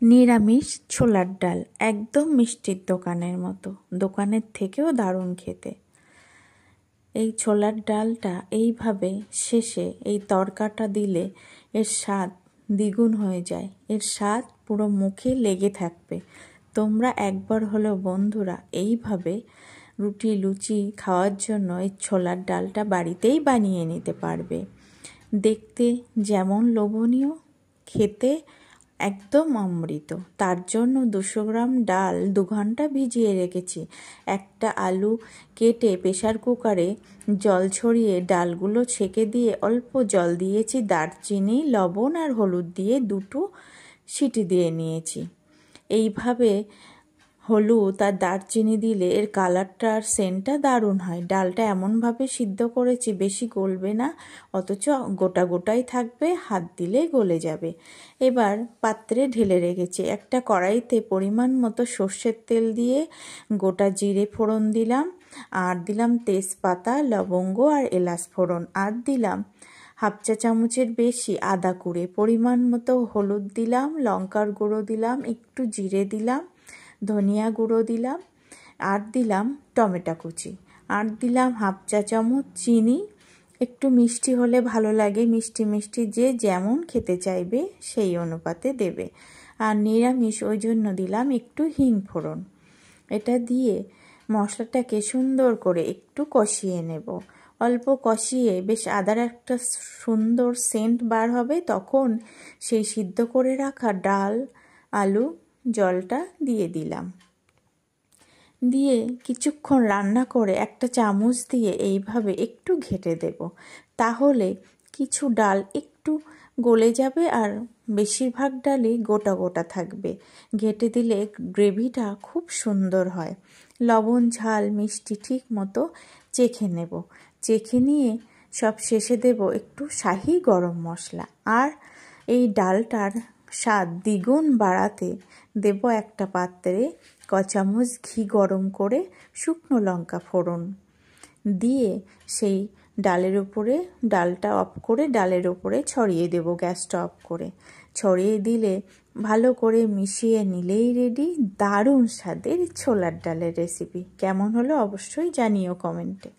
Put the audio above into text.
নিরামিষ ছোলার ডাল একদম মিষ্টির দোকানের মতো, দোকানের থেকেও দারুণ খেতে। এই ছোলার ডালটা এইভাবে শেষে এই তড়কাটা দিলে এর স্বাদ দ্বিগুণ হয়ে যায়, এর স্বাদ পুরো মুখে লেগে থাকবে। তোমরা একবার হলেও বন্ধুরা এইভাবে রুটি লুচি খাওয়ার জন্য এই ছোলার ডালটা বাড়িতেই বানিয়ে নিতে পারবে। দেখতে যেমন লোভনীয়, খেতে একদম অমৃত। তার জন্য 200 গ্রাম ডাল 2 ঘন্টা ভিজিয়ে রেখেছি। একটা আলু কেটে প্রেসার কুকারে জল ছড়িয়ে ডালগুলো ছেঁকে দিয়ে অল্প জল দিয়েছি, দারচিনি লবণ আর হলুদ দিয়ে 2টো সিটি দিয়ে নিয়েছি। এইভাবে হলুদ আর দারচিনি দিলে এর কালারটা আর সেন্টটা দারুণ হয়। ডালটা এমনভাবে সিদ্ধ করেছি বেশি গলবে না, অথচ গোটা গোটাই থাকবে, হাত দিলে গলে যাবে। এবার পাত্রে ঢেলে রেখেছি। একটা কড়াইতে পরিমাণ মতো সর্ষের তেল দিয়ে গোটা জিরে ফোড়ন দিলাম, আর দিলাম তেজপাতা, লবঙ্গ আর এলাচ ফোড়ন, আর দিলাম 1/2 চা চামচের বেশি আদা কুড়ে, পরিমাণ মতো হলুদ দিলাম, লঙ্কার গুঁড়ো দিলাম, একটু জিরে দিলাম, ধনিয়া গুঁড়ো দিলাম, আর দিলাম টমেটো কুচি, আর দিলাম 1/2 চা চামচ চিনি। একটু মিষ্টি হলে ভালো লাগে, মিষ্টি মিষ্টি যে যেমন খেতে চাইবে সেই অনুপাতে দেবে। আর নিরামিষ ওই জন্য দিলাম একটু হিং ফোড়ন। এটা দিয়ে মশলাটাকে সুন্দর করে একটু কষিয়ে নেব। অল্প কষিয়ে বেশ আদার একটা সুন্দর সেন্ট বার হবে, তখন সেই সিদ্ধ করে রাখা ডাল আলু জলটা দিয়ে দিলাম। দিয়ে কিছুক্ষণ রান্না করে একটা চামচ দিয়ে এইভাবে একটু ঘেঁটে দেব। তাহলে কিছু ডাল একটু গলে যাবে আর বেশিরভাগ ডালই গোটা গোটা থাকবে। ঘেঁটে দিলে গ্রেভিটা খুব সুন্দর হয়। লবণ ঝাল মিষ্টি ঠিক মতো চেখে নেব। চেখে নিয়ে সব শেষে দেব একটু শাহি গরম মশলা। আর এই ডালটার স্বাদ দ্বিগুণ বাড়াতে দেব একটা পাত্রে ক চামচ ঘি গরম করে শুকনো লঙ্কা ফোড়ন দিয়ে সেই ডালের উপরে, ডালটা অফ করে ডালের উপরে ছড়িয়ে দেব, গ্যাসটা অফ করে। ছড়িয়ে দিলে ভালো করে মিশিয়ে নিলেই রেডি দারুণ স্বাদের ছোলার ডালের রেসিপি। কেমন হলো অবশ্যই জানিও কমেন্টে।